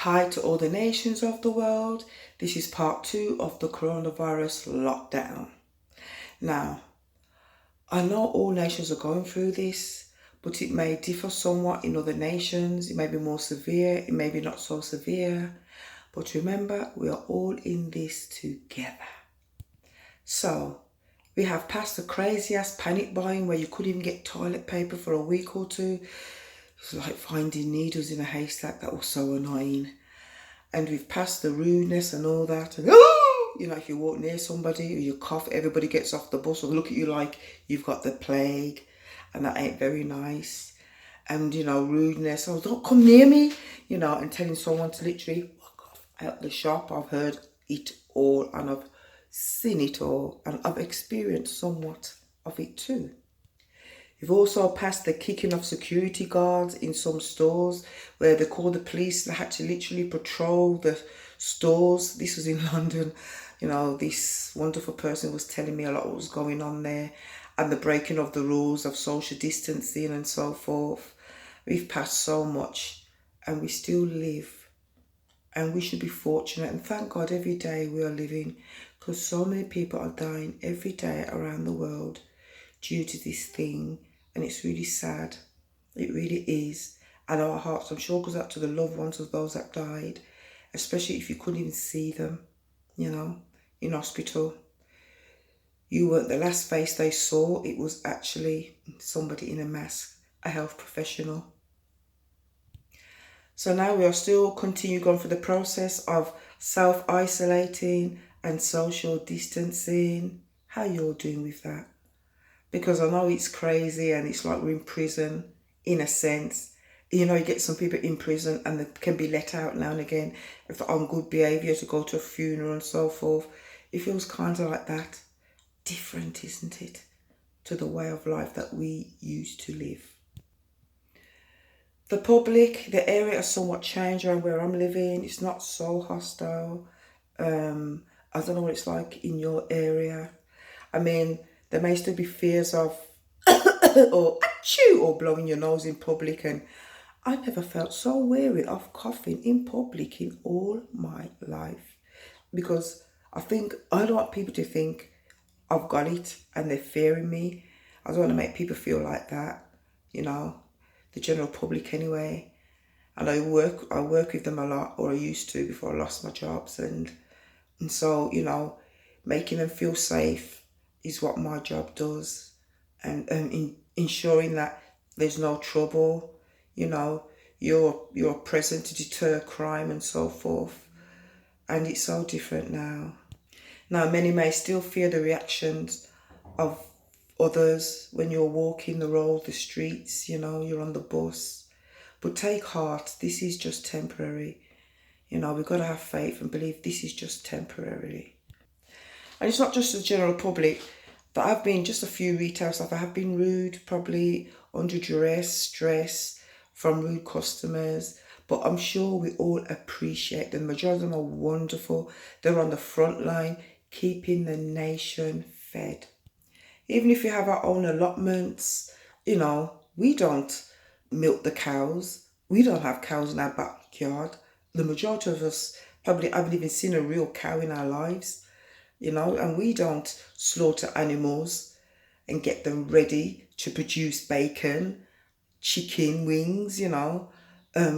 Hi to all the nations of the world. This is part 2 of the coronavirus lockdown. Now, I know all nations are going through this, but it may differ somewhat in other nations. It may be more severe, it may be not so severe. But remember, we are all in this together. So, we have passed the crazy ass panic buying where you couldn't even get toilet paper for a week or two. It's like finding needles in a haystack. That was so annoying. And we've passed the rudeness and all that. And if you walk near somebody or you cough, everybody gets off the bus or look at you like you've got the plague. And that ain't very nice. And, rudeness. Oh, don't come near me. And telling someone to literally walk off out the shop. I've heard it all and I've seen it all. And I've experienced somewhat of it too. We've also passed the kicking of security guards in some stores where they called the police. They had to literally patrol the stores. This was in London. This wonderful person was telling me a lot what was going on there and the breaking of the rules of social distancing and so forth. We've passed so much and we still live. And we should be fortunate and thank God every day we are living, because so many people are dying every day around the world due to this thing. And it's really sad. It really is. And our hearts, I'm sure, goes out to the loved ones of those that died, especially if you couldn't even see them, in hospital. You weren't the last face they saw. It was actually somebody in a mask, a health professional. So now we are still continuing going through the process of self-isolating and social distancing. How you're doing with that? Because I know it's crazy and it's like we're in prison in a sense. You get some people in prison and they can be let out now and again if they're on good behaviour to go to a funeral and so forth. It feels kind of like that. Different, isn't it? To the way of life that we used to live. The public, the area has somewhat changed around where I'm living. It's not so hostile. I don't know what it's like in your area. I mean, there may still be fears of or achoo or blowing your nose in public, and I never felt so wary of coughing in public in all my life, because I don't want people to think I've got it and they're fearing me. I don't want to make people feel like that, the general public anyway. And I work with them a lot, or I used to before I lost my jobs, and so making them feel safe is what my job does, and ensuring that there's no trouble. You're present to deter crime and so forth. And it's so different now. Now, many may still fear the reactions of others when you're walking the road, the streets, you're on the bus. But take heart, this is just temporary. We've got to have faith and believe this is just temporary. And it's not just the general public. There have been just a few retail staff that have been rude, probably under duress, stress from rude customers. But I'm sure we all appreciate them. The majority of them are wonderful. They're on the front line, keeping the nation fed. Even if we have our own allotments, we don't milk the cows. We don't have cows in our backyard. The majority of us probably haven't even seen a real cow in our lives. And we don't slaughter animals and get them ready to produce bacon, chicken wings,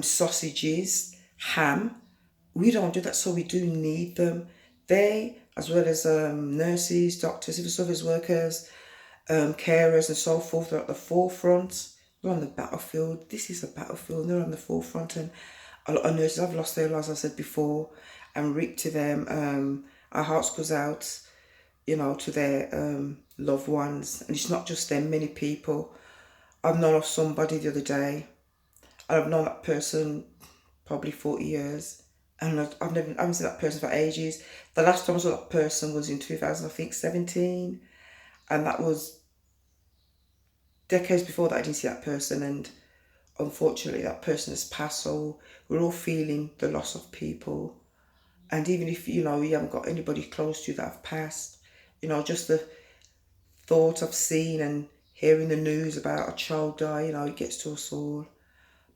sausages, ham. We don't do that, so we do need them. They, as well as nurses, doctors, civil service workers, carers and so forth, are at the forefront. We're on the battlefield. This is a battlefield. They're on the forefront, and a lot of nurses have lost their lives, as I said before, and RIP to them. Our hearts goes out, to their loved ones. And it's not just them, many people. I've known of somebody the other day, and I've known that person probably 40 years. And I haven't seen that person for ages. The last time I saw that person was in 2017. And that was decades before that I didn't see that person. And unfortunately, that person has passed. So we're all feeling the loss of people. And even if, you haven't got anybody close to you that have passed, just the thought of seeing and hearing the news about a child die, it gets to us all.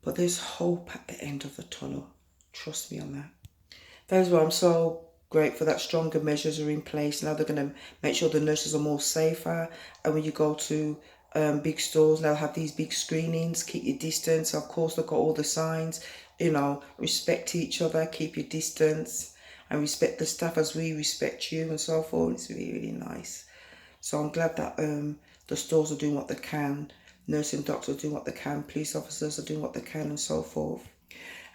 But there's hope at the end of the tunnel. Trust me on that. That is why I'm so grateful that stronger measures are in place. Now they're going to make sure the nurses are more safer. And when you go to big stores, they'll have these big screenings, keep your distance. Of course, they've got all the signs, respect each other, keep your distance, and respect the staff as we respect you and so forth. It's really, really nice. So I'm glad that the stores are doing what they can. Nursing doctors are doing what they can. Police officers are doing what they can and so forth.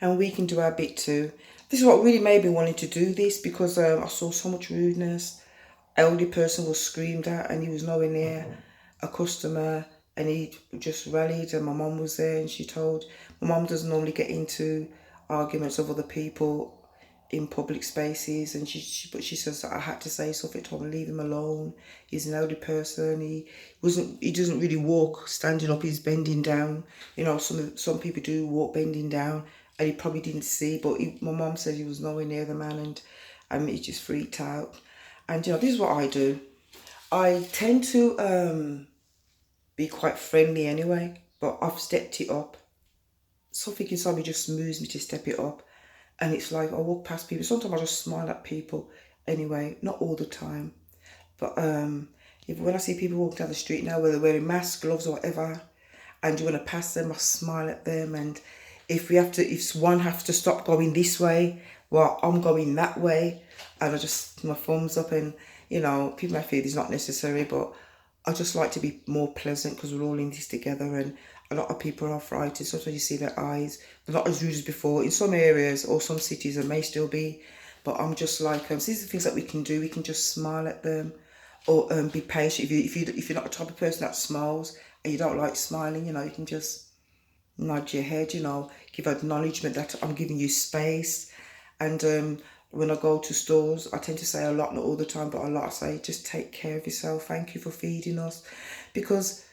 And we can do our bit too. This is what really made me wanting to do this, because I saw so much rudeness. Elderly person was screamed at and he was nowhere near a customer, and he just rallied, and my mum was there, and she told, my mum doesn't normally get into arguments of other people in public spaces, and but she says that I had to say something to him, leave him alone. He's an elderly person. He doesn't really walk standing up, he's bending down. Some people do walk bending down, and he probably didn't see, but my mum said he was nowhere near the man, and he just freaked out. And this is what I do. I tend to be quite friendly anyway, but I've stepped it up. Something inside me just moves me to step it up. And it's like I walk past people. Sometimes I just smile at people anyway, not all the time. But when I see people walking down the street now, whether they're wearing masks, gloves or whatever, and you want to pass them, I smile at them. And if one has to stop going this way, well, I'm going that way. And I just, my thumbs up, and people might feel it's not necessary, but I just like to be more pleasant, because we're all in this together, and a lot of people are frightened. Sometimes you see their eyes. They're not as rude as before. In some areas or some cities, there may still be, but I'm just like, these are the things that we can do. We can just smile at them, or be patient. If you're not the type of person that smiles and you don't like smiling, you can just nod your head. Give acknowledgement that I'm giving you space. And when I go to stores, I tend to say a lot, not all the time, but a lot. I say, just take care of yourself. Thank you for feeding us, because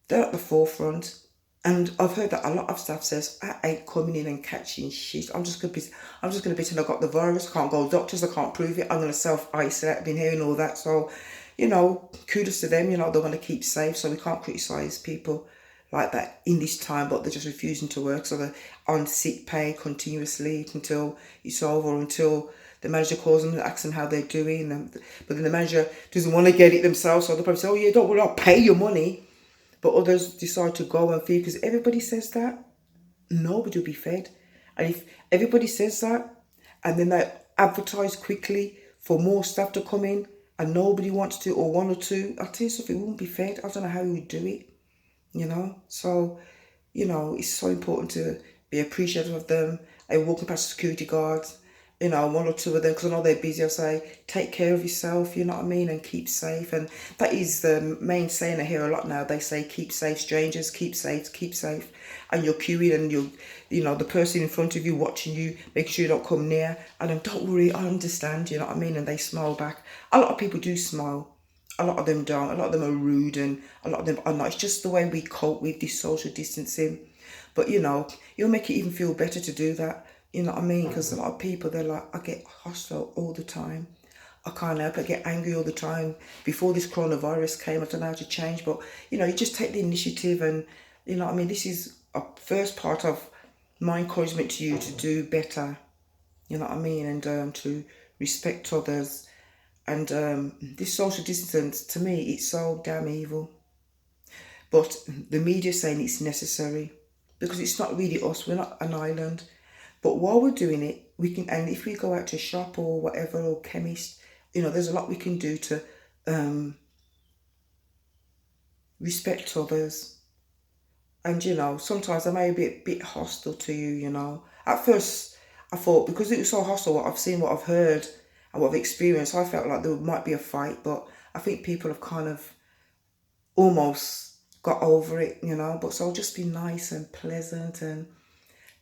they're at the forefront. And I've heard that a lot of staff says, I ain't coming in and catching shit. I'm just gonna pretend I got the virus. I can't go to doctors. I can't prove it. I'm gonna self-isolate. I've been hearing all that. So, kudos to them. They want to keep safe. So we can't criticize people like that in this time, but they're just refusing to work. So they're on sick pay continuously until it's over, or until the manager calls them and asks them how they're doing. But then the manager doesn't want to get it themselves. So they'll probably say, oh yeah, don't worry, I'll pay your money. But others decide to go and feed, because everybody says that. Nobody will be fed. And if everybody says that, and then they advertise quickly for more staff to come in, and nobody wants to, or one or two, I'll tell you something, we won't be fed. I don't know how we would do it, So, it's so important to be appreciative of them. And walking past security guards, one or two of them, because I know they're busy, I say, take care of yourself, you know what I mean, and keep safe. And that is the main saying I hear a lot now. They say, keep safe, strangers, keep safe, keep safe. And you're queuing, and the person in front of you watching you, make sure you don't come near. And then, don't worry, I understand, you know what I mean? And they smile back. A lot of people do smile. A lot of them don't. A lot of them are rude, and a lot of them are not. It's just the way we cope with this social distancing. But, it'll make it even feel better to do that. You know what I mean? Because a lot of people, they're like, I get hostile all the time. I can't help it. I get angry all the time. Before this coronavirus came, I don't know how to change. But, you just take the initiative, and, this is a first part of my encouragement to you to do better. You know what I mean? And to respect others. And this social distance, to me, it's so damn evil. But the media saying it's necessary, because it's not really us. We're not an island. But while we're doing it, we can, and if we go out to shop or whatever, or chemist, there's a lot we can do to respect others. And, sometimes I may be a bit hostile to you, At first, I thought, because it was so hostile, what I've seen, what I've heard, and what I've experienced, I felt like there might be a fight. But I think people have kind of almost got over it, But so I'll just be nice and pleasant, and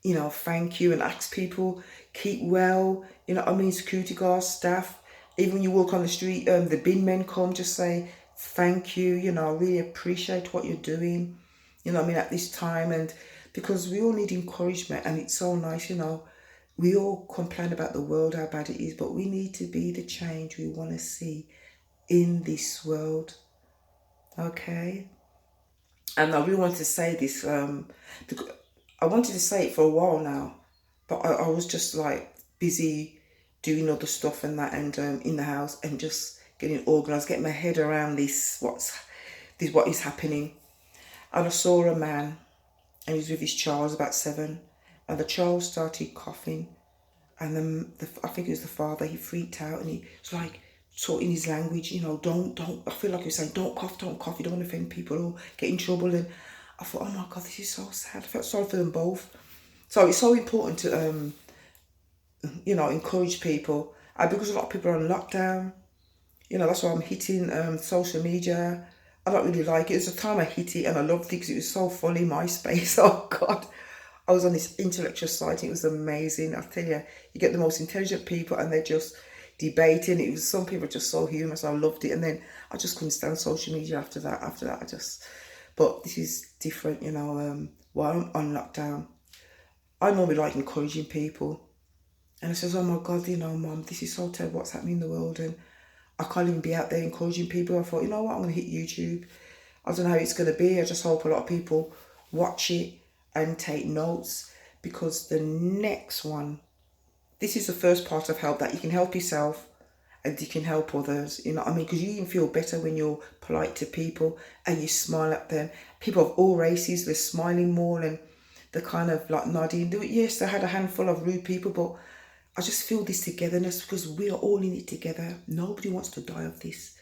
thank you, and ask people, keep well, security guards, staff, even when you walk on the street, the bin men come, just say thank you, I really appreciate what you're doing, at this time. And because we all need encouragement, and it's so nice, we all complain about the world, how bad it is, but we need to be the change we want to see in this world, okay? And I really want to say this, I wanted to say it for a while now, But I was just like busy doing other stuff and that, and in the house, and just getting organised, getting my head around what is happening. And I saw a man, and he was with his child, about 7, and the child started coughing, and then I think it was the father. He freaked out, and he was like, in his language, don't. I feel like he was saying, don't cough. You don't want to offend people or get in trouble. And I thought, oh my God, this is so sad. I felt sorry for them both. So it's so important to encourage people. And because a lot of people are on lockdown, that's why I'm hitting social media. I don't really like it. It's the time I hit it and I loved it because it was so funny, MySpace. Oh God. I was on this intellectual site. It was amazing. I tell you, you get the most intelligent people and they're just debating. It was, some people are just so humorous. I loved it. And then I just couldn't stand social media after that. But this is different, while I'm on lockdown. I normally like encouraging people. And I says, oh my God, Mum, this is so terrible what's happening in the world. And I can't even be out there encouraging people. I thought, you know what, I'm going to hit YouTube. I don't know how it's going to be. I just hope a lot of people watch it and take notes, because the next one, this is the first part of help, that you can help yourself and you can help others. You know what I mean? Because you even feel better when you're polite to people and you smile at them. People of all races, they're smiling more and they're kind of like nodding. Yes, they had a handful of rude people, but I just feel this togetherness because we are all in it together. Nobody wants to die of this.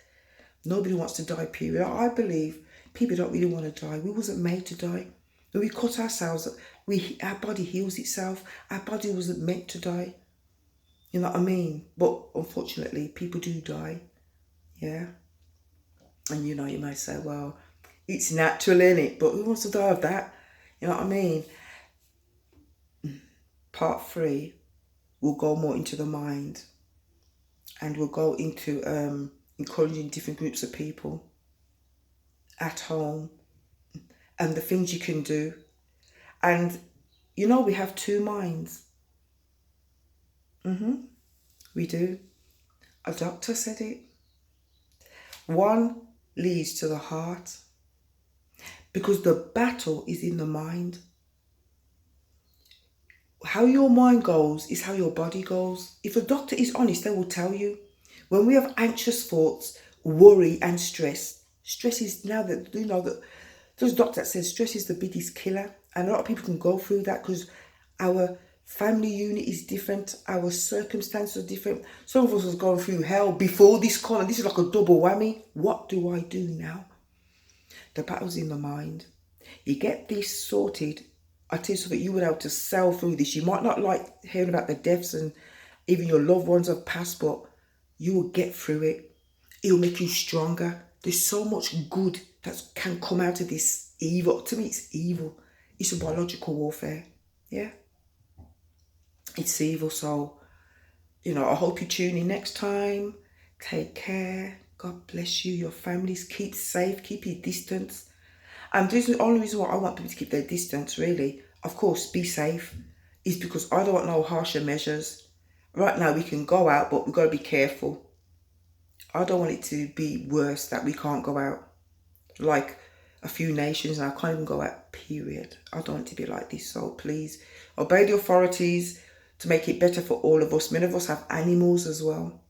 Nobody wants to die, period. I believe people don't really want to die. We wasn't made to die. When we cut ourselves, our body heals itself. Our body wasn't meant to die. You know what I mean? But unfortunately, people do die. Yeah. And you might say, well, it's natural, innit? But who wants to die of that? You know what I mean? Part 3, we'll go more into the mind. And we'll go into encouraging different groups of people at home and the things you can do. And we have 2 minds. We do. A doctor said it. One leads to the heart, because the battle is in the mind. How your mind goes is how your body goes. If a doctor is honest, they will tell you. When we have anxious thoughts, worry and stress is, now that that there's a doctor that says stress is the biggest killer, and a lot of people can go through that because our family unit is different, our circumstances are different. Some of us was going through hell before this call, and this is like a double whammy. What do I do now? The battle's in the mind. You get this sorted, I tell you something, you will be able to sail through this. You might not like hearing about the deaths and even your loved ones have passed, but you will get through it. It will make you stronger. There's so much good that can come out of this evil. To me, it's evil. It's a biological warfare. Yeah. It's evil. So, I hope you tune in next time. Take care. God bless you. Your families. Keep safe. Keep your distance. And this is the only reason why I want people to keep their distance, really. Of course, be safe. Is because I don't want no harsher measures. Right now, we can go out, but we've got to be careful. I don't want it to be worse that we can't go out. Like a few nations, and I can't even go out, period. I don't want it to be like this. So please, obey the authorities to make it better for all of us. Many of us have animals as well.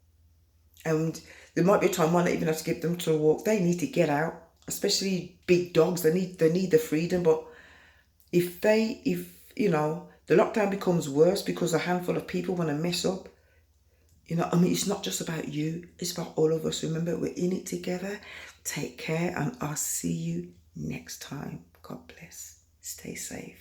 And there might be a time when I even have to give them to a walk. They need to get out. Especially big dogs, they need the freedom. But if the lockdown becomes worse because a handful of people want to mess up, it's not just about you, it's about all of us. Remember, we're in it together. Take care, and I'll see you next time. God bless. Stay safe.